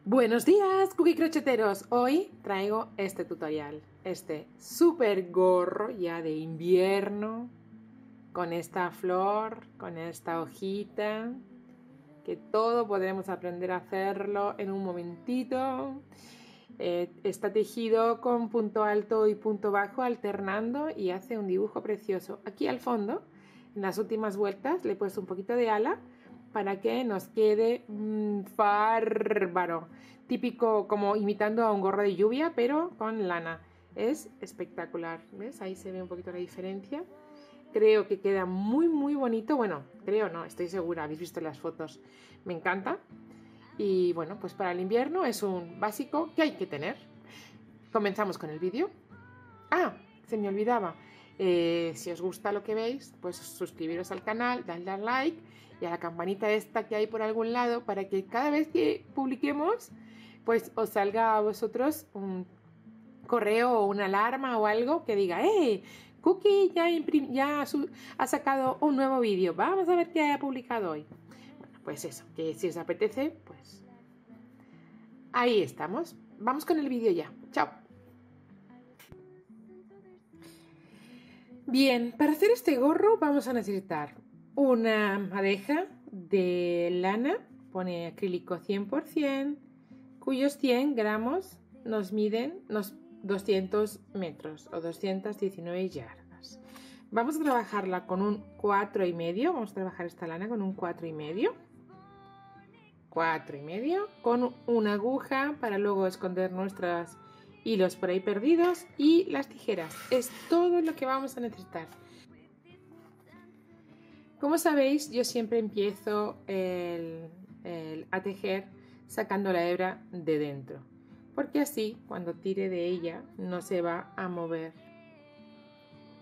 Buenos días, cookie crocheteros. Hoy traigo este tutorial, este súper gorro ya de invierno, con esta flor, con esta hojita, que todo podremos aprender a hacerlo en un momentito. Está tejido con punto alto y punto bajo alternando y hace un dibujo precioso. Aquí al fondo, en las últimas vueltas, le he puesto un poquito de ala para que nos quede bárbaro, típico, como imitando a un gorro de lluvia, pero con lana. Es espectacular, ¿ves? Ahí se ve un poquito la diferencia. Creo que queda muy bonito. Bueno, creo no, estoy segura, habéis visto las fotos. Me encanta. Y bueno, pues para el invierno es un básico que hay que tener. Comenzamos con el vídeo. Ah, se me olvidaba. Si os gusta lo que veis, pues suscribiros al canal, dadle al like y a la campanita esta que hay por algún lado para que cada vez que publiquemos, pues os salga a vosotros un correo o una alarma o algo que diga Cookie ya ha sacado un nuevo vídeo, vamos a ver qué ha publicado hoy. Bueno, pues eso, que si os apetece, pues ahí estamos. Vamos con el vídeo ya. Chao. Bien, para hacer este gorro vamos a necesitar una madeja de lana, pone acrílico 100%, cuyos 100 gramos nos miden 200 metros o 219 yardas. Vamos a trabajarla con un 4,5, vamos a trabajar esta lana con un 4,5, con una aguja para luego esconder nuestros hilos por ahí perdidos y las tijeras. Es todo lo que vamos a necesitar. Como sabéis, yo siempre empiezo a tejer sacando la hebra de dentro, porque así cuando tire de ella no se va a mover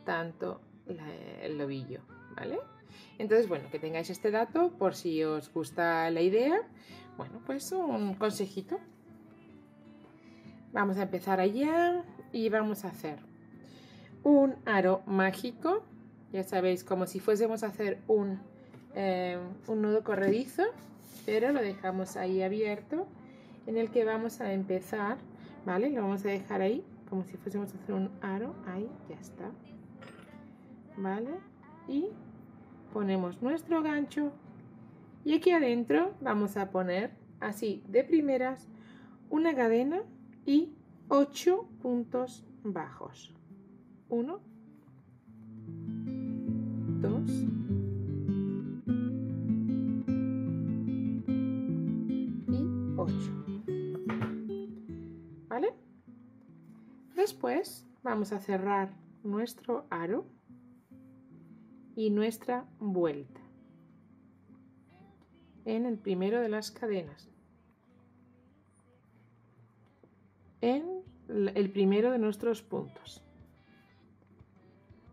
tanto el ovillo, ¿vale? Entonces, bueno, que tengáis este dato por si os gusta la idea. Bueno, pues un consejito. Vamos a empezar allá y vamos a hacer un aro mágico. Ya sabéis, como si fuésemos a hacer un nudo corredizo, pero lo dejamos ahí abierto, en el que vamos a empezar, ¿vale? Lo vamos a dejar ahí, como si fuésemos a hacer un aro, ahí, ya está, ¿vale? Y ponemos nuestro gancho, y aquí adentro vamos a poner, así de primeras, una cadena y 8 puntos bajos. 1, 2, y 8. ¿Vale? Después vamos a cerrar nuestro aro y nuestra vuelta en el primero de las cadenas, en el primero de nuestros puntos.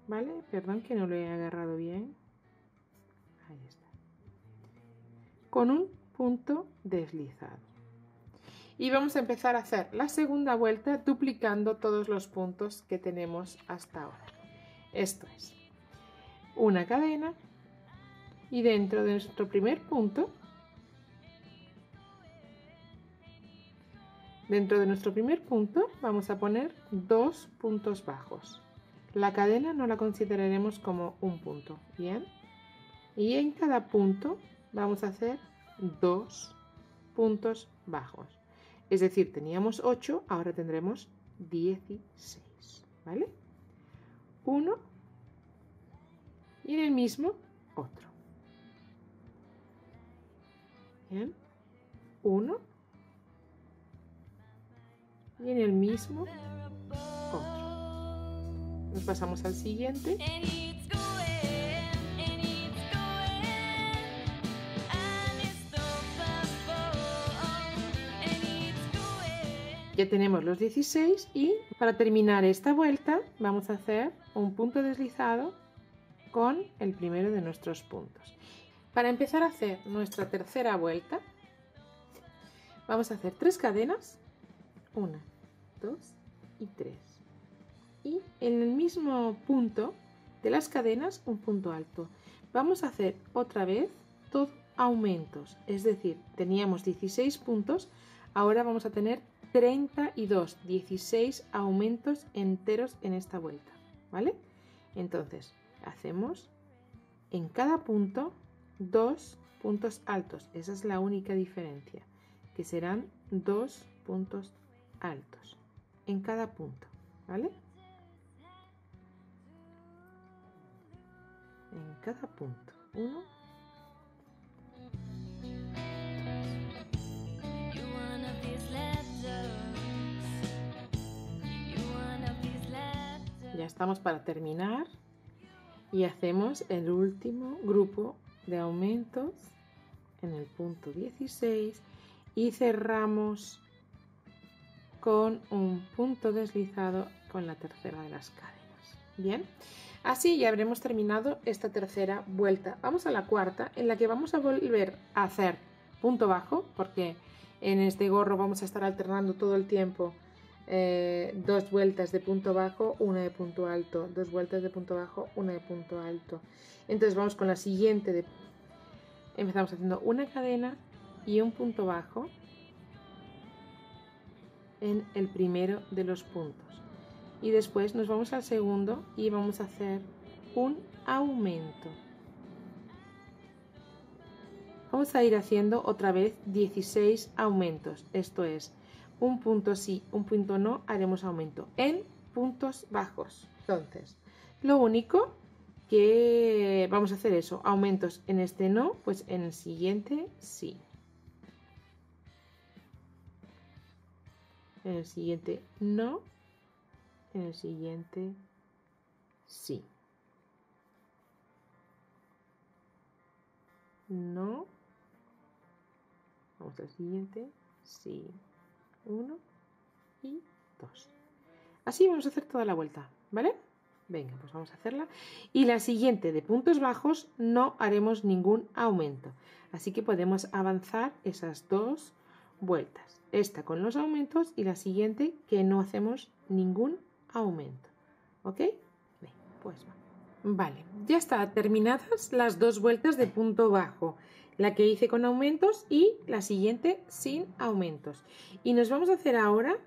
¿Vale? Perdón que no lo he agarrado bien. Ahí está. Con un punto deslizado. Y vamos a empezar a hacer la segunda vuelta duplicando todos los puntos que tenemos hasta ahora. Esto es una cadena y dentro de nuestro primer punto, vamos a poner 2 puntos bajos. La cadena no la consideraremos como un punto, ¿bien? Y en cada punto vamos a hacer 2 puntos bajos. Es decir, teníamos 8, ahora tendremos 16, ¿vale? 1 y en el mismo otro. Bien, 1 y en el mismo otro. Nos pasamos al siguiente. Ya tenemos los 16 y para terminar esta vuelta vamos a hacer un punto deslizado con el primero de nuestros puntos. Para empezar a hacer nuestra tercera vuelta, vamos a hacer 3 cadenas, 1, 2 y 3. Y en el mismo punto de las cadenas un punto alto. Vamos a hacer otra vez todo aumentos, es decir, teníamos 16 puntos, ahora vamos a tener 32, 16 aumentos enteros en esta vuelta, ¿vale? Entonces, hacemos en cada punto 2 puntos altos, esa es la única diferencia, que serán 2 puntos altos en cada punto, ¿vale? En cada punto, 1, ya estamos para terminar y hacemos el último grupo de aumentos en el punto 16 y cerramos con un punto deslizado con la tercera de las cadenas. Bien, así ya habremos terminado esta tercera vuelta. Vamos a la cuarta, en la que vamos a volver a hacer punto bajo, porque en este gorro vamos a estar alternando todo el tiempo 2 vueltas de punto bajo, una de punto alto, 2 vueltas de punto bajo, una de punto alto. Entonces vamos con la siguiente, empezamos haciendo una cadena y un punto bajo en el primero de los puntos. Y después nos vamos al segundo y vamos a hacer un aumento. Vamos a ir haciendo otra vez 16 aumentos, esto es, un punto sí, un punto no, haremos aumento en puntos bajos. Entonces, lo único que vamos a hacer eso, aumentos en este no, pues en el siguiente sí. En el siguiente no, en el siguiente sí. No. Vamos al siguiente, sí. 1 y 2. Así vamos a hacer toda la vuelta, ¿vale? Venga, pues vamos a hacerla. Y la siguiente de puntos bajos no haremos ningún aumento. Así que podemos avanzar esas 2 vueltas. Esta con los aumentos y la siguiente que no hacemos ningún aumento. ¿Ok? Bien, pues va. Vale, ya está terminadas las 2 vueltas de punto bajo. La que hice con aumentos y la siguiente sin aumentos. Y nos vamos a hacer ahora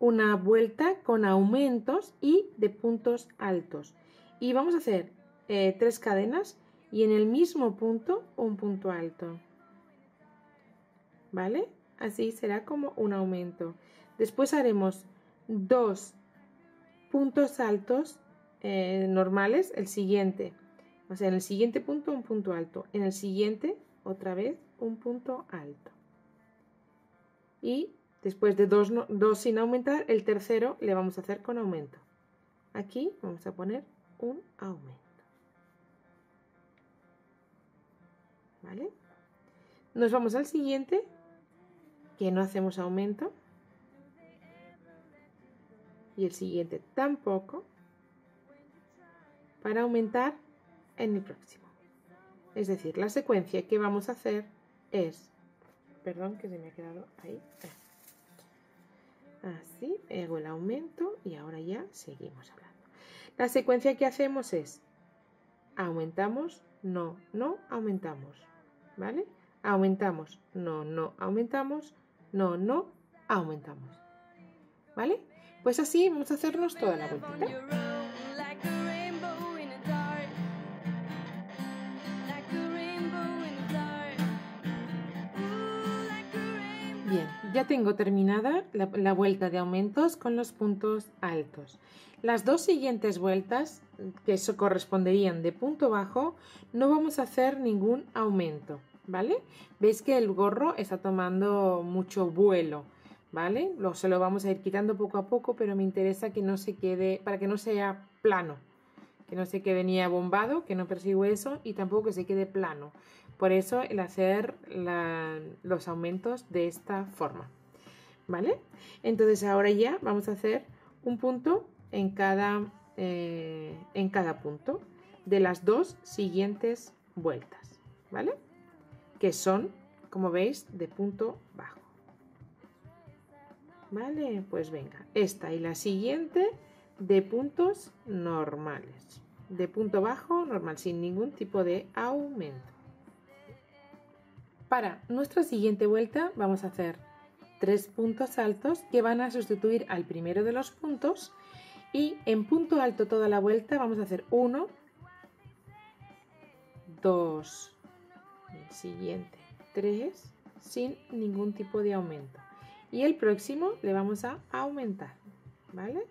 una vuelta con aumentos y de puntos altos. Y vamos a hacer 3 cadenas y en el mismo punto un punto alto. ¿Vale? Así será como un aumento. Después haremos 2 puntos altos normales, el siguiente. O sea, en el siguiente punto un punto alto. En el siguiente otra vez un punto alto. Y después de 2 sin aumentar, el tercero le vamos a hacer con aumento. Aquí vamos a poner un aumento. ¿Vale? Nos vamos al siguiente, que no hacemos aumento. Y el siguiente tampoco. Para aumentar en el próximo. Es decir, la secuencia que vamos a hacer es, perdón que se me ha quedado ahí, así, hago el aumento y ahora ya seguimos hablando. La secuencia que hacemos es, aumentamos, no, no, aumentamos, ¿vale? Aumentamos, no, no, aumentamos, no, no, aumentamos, ¿vale? Pues así vamos a hacernos toda la vueltita. Bien, ya tengo terminada la vuelta de aumentos con los puntos altos. Las 2 siguientes vueltas, que eso corresponderían de punto bajo, no vamos a hacer ningún aumento, ¿vale? Veis que el gorro está tomando mucho vuelo, ¿vale? Se lo vamos a ir quitando poco a poco, pero me interesa que no se quede, para que no sea plano, que no se quede ni abombado, que no persigo eso, y tampoco que se quede plano. Por eso el hacer los aumentos de esta forma, ¿vale? Entonces ahora ya vamos a hacer un punto en cada punto de las 2 siguientes vueltas, ¿vale? Que son, como veis, de punto bajo. Vale, pues venga, esta y la siguiente de puntos normales, de punto bajo normal, sin ningún tipo de aumento. Para nuestra siguiente vuelta vamos a hacer 3 puntos altos que van a sustituir al primero de los puntos, y en punto alto toda la vuelta vamos a hacer 1, 2, el siguiente 3, sin ningún tipo de aumento, y el próximo le vamos a aumentar, ¿vale?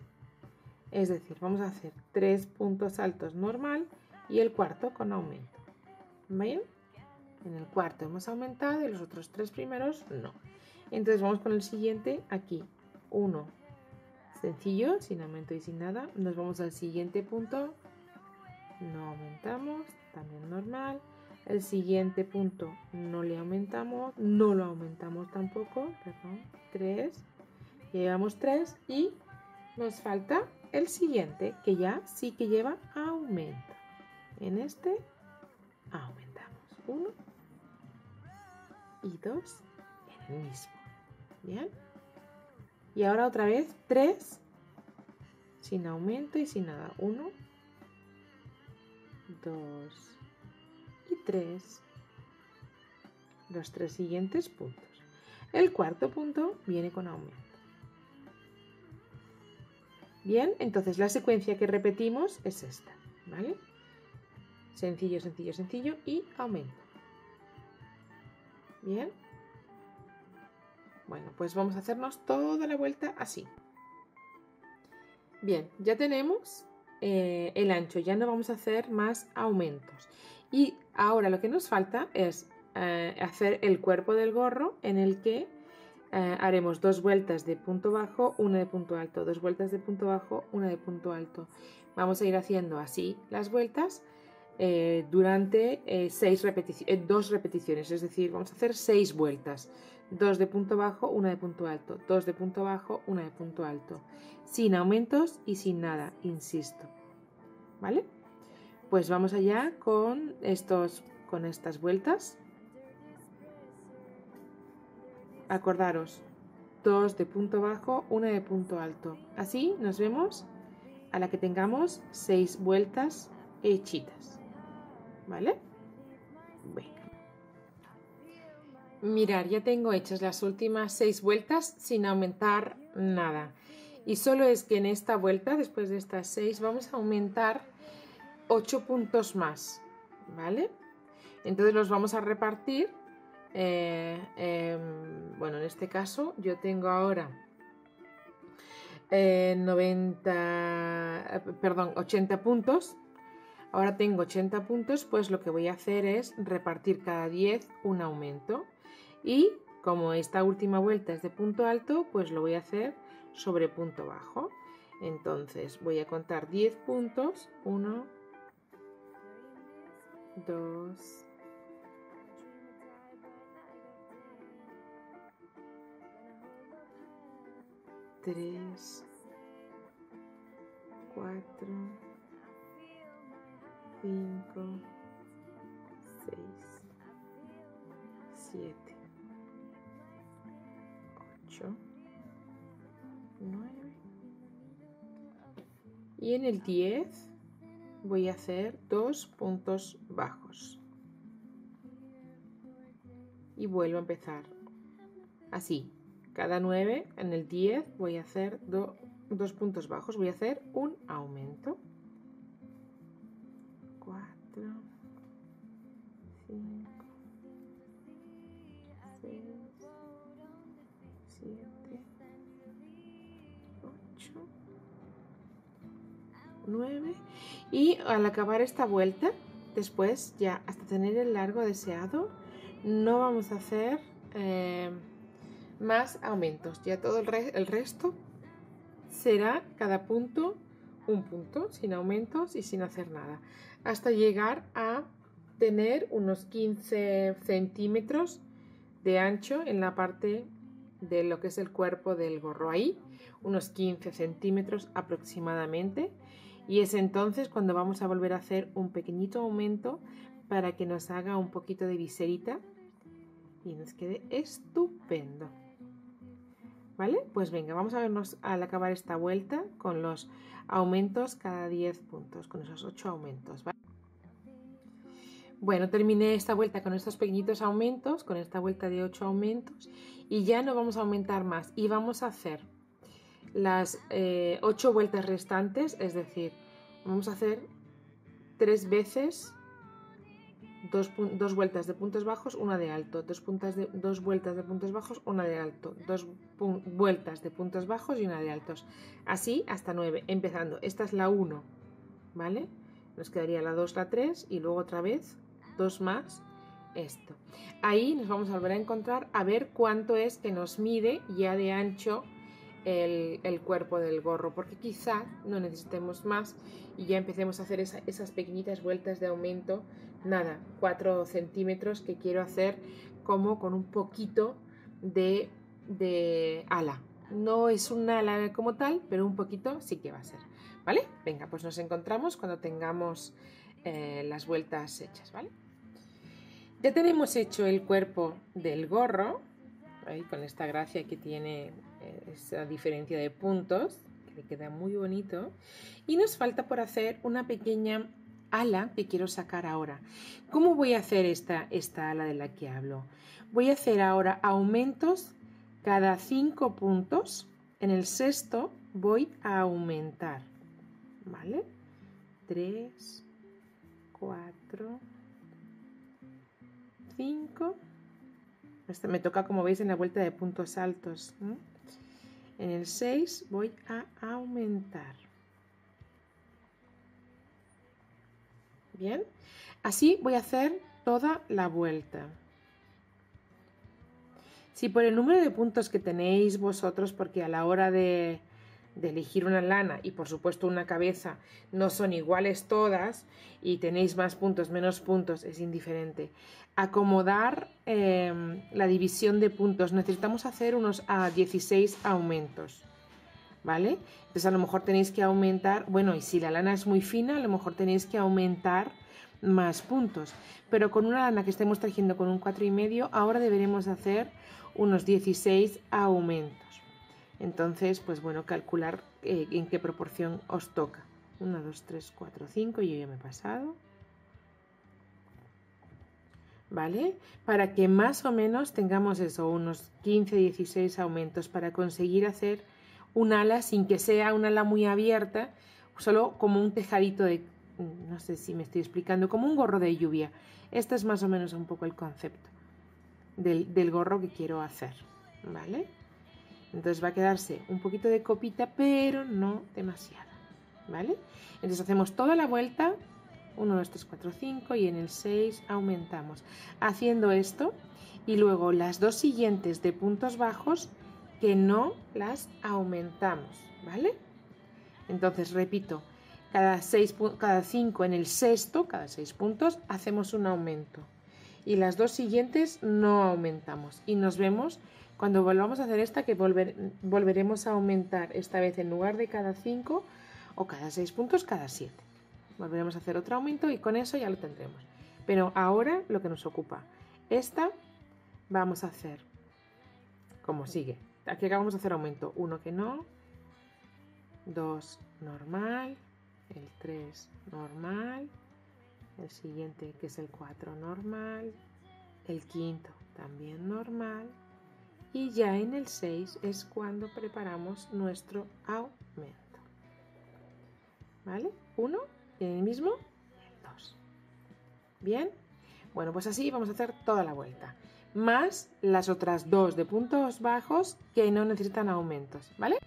Es decir, vamos a hacer 3 puntos altos normal y el cuarto con aumento. ¿Bien? En el cuarto hemos aumentado y los otros 3 primeros no. Entonces vamos con el siguiente aquí. 1 sencillo, sin aumento y sin nada. Nos vamos al siguiente punto. No aumentamos, también normal. El siguiente punto no le aumentamos, no lo aumentamos tampoco. Perdón, 3. Llevamos 3 y nos falta el siguiente, que ya sí que lleva aumento. En este aumentamos 1 y 2 en el mismo. Bien. Y ahora otra vez 3 sin aumento y sin nada. 1, 2 y 3. Los 3 siguientes puntos. El cuarto punto viene con aumento. Bien, entonces la secuencia que repetimos es esta, ¿vale? Sencillo, sencillo, sencillo y aumento. Bien. Bueno, pues vamos a hacernos toda la vuelta así. Bien, ya tenemos el ancho, ya no vamos a hacer más aumentos. Y ahora lo que nos falta es hacer el cuerpo del gorro, en el que haremos 2 vueltas de punto bajo, una de punto alto, 2 vueltas de punto bajo, una de punto alto. Vamos a ir haciendo así las vueltas durante 2 repeticiones, es decir, vamos a hacer 6 vueltas. 2 de punto bajo, una de punto alto, 2 de punto bajo, una de punto alto, sin aumentos y sin nada, insisto. ¿Vale? Pues vamos allá con estas vueltas. Acordaros, 2 de punto bajo, una de punto alto. Así nos vemos a la que tengamos 6 vueltas hechitas. ¿Vale? Bueno. Mirad, ya tengo hechas las últimas 6 vueltas sin aumentar nada. Y solo es que en esta vuelta, después de estas 6, vamos a aumentar 8 puntos más. ¿Vale? Entonces los vamos a repartir. Bueno, en este caso yo tengo ahora 80 puntos. Ahora tengo 80 puntos, pues lo que voy a hacer es repartir cada 10 un aumento. Y como esta última vuelta es de punto alto, pues lo voy a hacer sobre punto bajo. Entonces voy a contar 10 puntos. 1, 2, 3, 4, 5, 6, 7, 8, 9. Y en el 10 voy a hacer 2 puntos bajos. Y vuelvo a empezar así. Cada 9, en el 10 voy a hacer 2 puntos bajos. Voy a hacer un aumento. 4, 5, 6, 7, 8, 9. Y al acabar esta vuelta, después ya hasta tener el largo deseado, no vamos a hacer más aumentos. Ya todo el resto será cada punto un punto, sin aumentos y sin hacer nada, hasta llegar a tener unos 15 centímetros de ancho en la parte de lo que es el cuerpo del gorro. Ahí unos 15 centímetros aproximadamente, y es entonces cuando vamos a volver a hacer un pequeñito aumento para que nos haga un poquito de viserita y nos quede estupendo. ¿vale? Pues venga, vamos a vernos al acabar esta vuelta con los aumentos cada 10 puntos, con esos 8 aumentos, ¿vale? Bueno, terminé esta vuelta con estos pequeñitos aumentos, con esta vuelta de 8 aumentos, y ya no vamos a aumentar más y vamos a hacer las 8 vueltas restantes, es decir, vamos a hacer 3 veces 2 vueltas de puntos bajos, una de alto, 2 vueltas de puntos bajos, una de alto, 2 vueltas de puntos bajos y una de altos, así hasta 9, empezando. Esta es la 1, ¿vale? Nos quedaría la 2, la 3 y luego otra vez 2 más esto. Ahí nos vamos a volver a encontrar a ver cuánto es que nos mide ya de ancho el cuerpo del gorro, porque quizá no necesitemos más y ya empecemos a hacer esas pequeñitas vueltas de aumento, nada, 4 centímetros que quiero hacer como con un poquito de ala. No es un ala como tal, pero un poquito sí que va a ser, ¿vale? Venga, pues nos encontramos cuando tengamos las vueltas hechas, ¿vale? Ya tenemos hecho el cuerpo del gorro, ¿eh? Con esta gracia que tiene esa diferencia de puntos, que le queda muy bonito. Y nos falta por hacer una pequeña ala que quiero sacar ahora. ¿Cómo voy a hacer esta ala de la que hablo? Voy a hacer ahora aumentos cada 5 puntos. En el sexto voy a aumentar, ¿vale? 3, 4, 5. Este me toca, como veis, en la vuelta de puntos altos. En el 6 voy a aumentar. Bien, así voy a hacer toda la vuelta. Si por el número de puntos que tenéis vosotros, porque a la hora de elegir una lana y por supuesto una cabeza no son iguales todas y tenéis más puntos, menos puntos, es indiferente. Acomodar la división de puntos, necesitamos hacer unos 16 aumentos, ¿vale? Entonces a lo mejor tenéis que aumentar, bueno, y si la lana es muy fina, a lo mejor tenéis que aumentar más puntos, pero con una lana que estemos tejiendo con un 4,5, ahora deberemos hacer unos 16 aumentos. Entonces, pues bueno, calcular en qué proporción os toca. 1, 2, 3, 4, 5, yo ya me he pasado. ¿Vale? Para que más o menos tengamos eso, unos 15, 16 aumentos para conseguir hacer un ala sin que sea un ala muy abierta, solo como un tejadito de, no sé si me estoy explicando, como un gorro de lluvia. Este es más o menos un poco el concepto del gorro que quiero hacer, ¿vale? Entonces va a quedarse un poquito de copita, pero no demasiada, ¿vale? Entonces hacemos toda la vuelta, 1, 2, 3, 4, 5 y en el 6 aumentamos. Haciendo esto y luego las dos siguientes de puntos bajos que no las aumentamos, ¿vale? Entonces repito, cada 5 en el sexto, cada 6 puntos, hacemos un aumento. Y las dos siguientes no aumentamos. Y nos vemos cuando volvamos a hacer esta, que volveremos a aumentar, esta vez en lugar de cada 5 o cada 6 puntos, cada 7. Volveremos a hacer otro aumento y con eso ya lo tendremos. Pero ahora lo que nos ocupa, esta vamos a hacer como sigue. Aquí acabamos de hacer aumento, 1 que no, 2 normal, el 3 normal, el siguiente que es el 4 normal, el quinto también normal y ya en el 6 es cuando preparamos nuestro aumento, ¿vale? 1 y en el mismo el 2. Bien, bueno, pues así vamos a hacer toda la vuelta, más las otras dos de puntos bajos que no necesitan aumentos, ¿vale?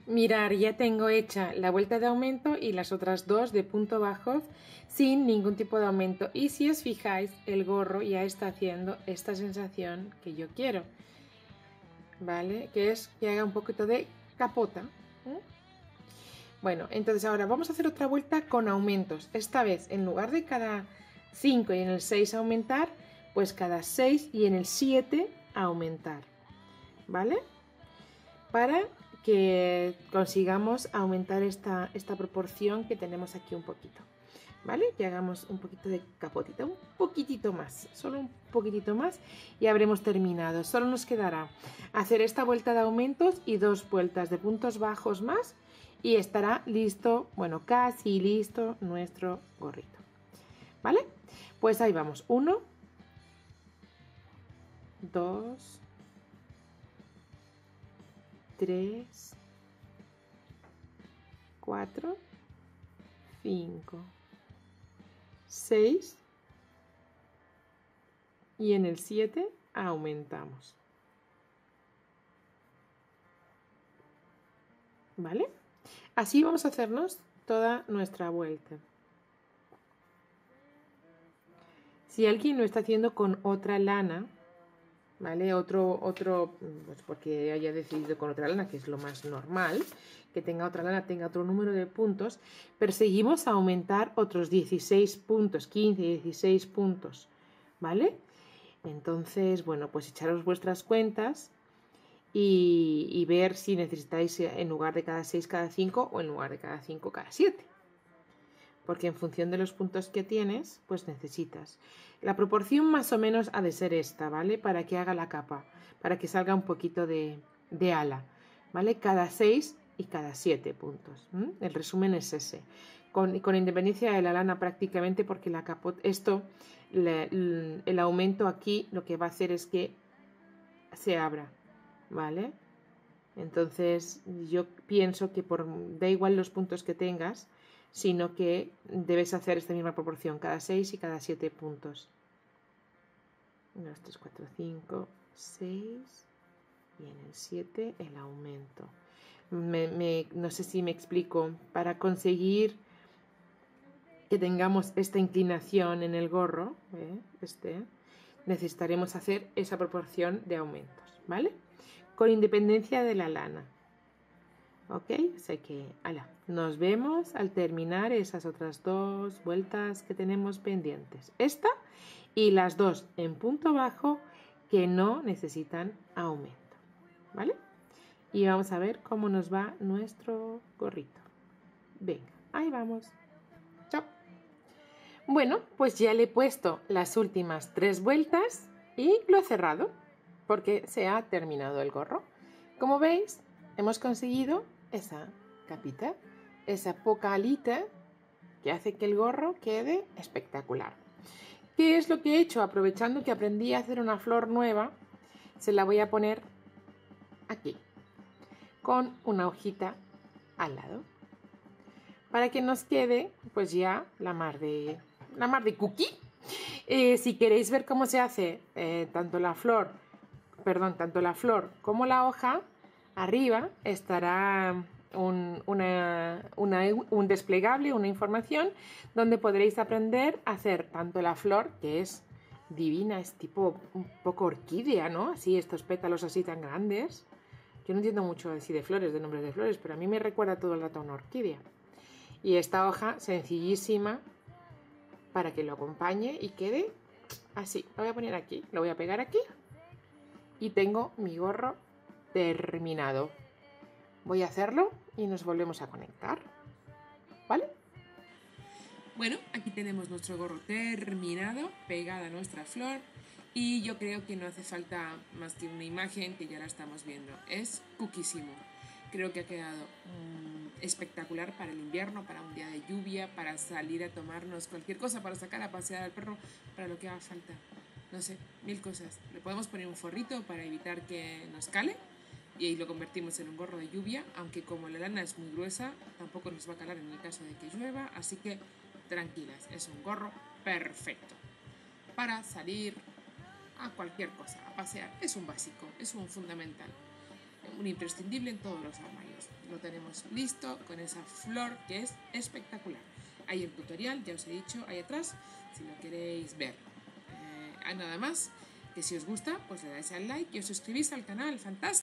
Mirar, ya tengo hecha la vuelta de aumento y las otras dos de punto bajo sin ningún tipo de aumento. Y si os fijáis, el gorro ya está haciendo esta sensación que yo quiero, ¿vale? Que es que haga un poquito de capota. Bueno, entonces ahora vamos a hacer otra vuelta con aumentos. Esta vez, en lugar de cada 5 y en el 6 aumentar, pues cada 6 y en el 7 aumentar, ¿vale? Para que consigamos aumentar esta proporción que tenemos aquí un poquito. ¿vale? Que hagamos un poquito de capotita, un poquitito más, solo un poquitito más y habremos terminado. Solo nos quedará hacer esta vuelta de aumentos y 2 vueltas de puntos bajos más y estará listo, bueno, casi listo nuestro gorrito, ¿vale? Pues ahí vamos, 1, 2, 3, 4, 5, 6 y en el 7 aumentamos. ¿Vale? Así vamos a hacernos toda nuestra vuelta. Si alguien lo está haciendo con otra lana, ¿vale? Pues porque haya decidido con otra lana, que es lo más normal, que tenga otra lana, tenga otro número de puntos, perseguimos aumentar otros 16 puntos, 15, 16 puntos, ¿vale? Entonces, bueno, pues echaros vuestras cuentas y ver si necesitáis en lugar de cada 6, cada 5 o en lugar de cada 5, cada 7. Porque en función de los puntos que tienes, pues necesitas. La proporción más o menos ha de ser esta, ¿vale? Para que haga la capa, para que salga un poquito de ala, ¿vale? Cada 6 y cada 7 puntos. El resumen es ese. Con independencia de la lana prácticamente, porque la capota, el aumento aquí lo que va a hacer es que se abra, ¿vale? Entonces yo pienso que da igual los puntos que tengas, sino que debes hacer esta misma proporción, cada 6 y cada 7 puntos. 1, 2, 3, 4, 5, 6 y en el 7 el aumento. No sé si me explico. Para conseguir que tengamos esta inclinación en el gorro, necesitaremos hacer esa proporción de aumentos, ¿vale? Con independencia de la lana. ¿Ok? Así que, nos vemos al terminar esas otras 2 vueltas que tenemos pendientes. Esta y las 2 en punto bajo que no necesitan aumento, ¿vale? Y vamos a ver cómo nos va nuestro gorrito. Venga, ahí vamos. Chao. Bueno, pues ya le he puesto las últimas 3 vueltas y lo he cerrado porque se ha terminado el gorro. Como veis, hemos conseguido esa capita, esa poca alita que hace que el gorro quede espectacular. ¿Qué es lo que he hecho? Aprovechando que aprendí a hacer una flor nueva, se la voy a poner aquí, con una hojita al lado, para que nos quede pues ya la mar de cookie. Si queréis ver cómo se hace tanto la flor como la hoja, arriba estará un desplegable, una información donde podréis aprender a hacer tanto la flor, que es divina, es tipo un poco orquídea, ¿no? Así, estos pétalos así tan grandes. Yo no entiendo mucho así de flores, de nombres de flores, pero a mí me recuerda todo el rato a una orquídea. Y esta hoja sencillísima para que lo acompañe y quede así. Lo voy a poner aquí, lo voy a pegar aquí y tengo mi gorro terminado. Voy a hacerlo y nos volvemos a conectar, ¿vale? Bueno, aquí tenemos nuestro gorro terminado, pegada a nuestra flor, y yo creo que no hace falta más que una imagen que ya la estamos viendo. Es cookísimo. Creo que ha quedado espectacular para el invierno, para un día de lluvia, para salir a tomarnos cualquier cosa, para sacar a pasear al perro, para lo que haga falta. No sé, 1000 cosas. Le podemos poner un forrito para evitar que nos cale y ahí lo convertimos en un gorro de lluvia, aunque como la lana es muy gruesa, tampoco nos va a calar en el caso de que llueva, así que tranquilas, es un gorro perfecto para salir a cualquier cosa, a pasear. Es un básico, es un fundamental, un imprescindible en todos los armarios. Lo tenemos listo con esa flor que es espectacular. Hay el tutorial, ya os he dicho, ahí atrás, si lo queréis ver. Nada más, que si os gusta, pues le dais al like y os suscribís al canal. ¡Fantástico!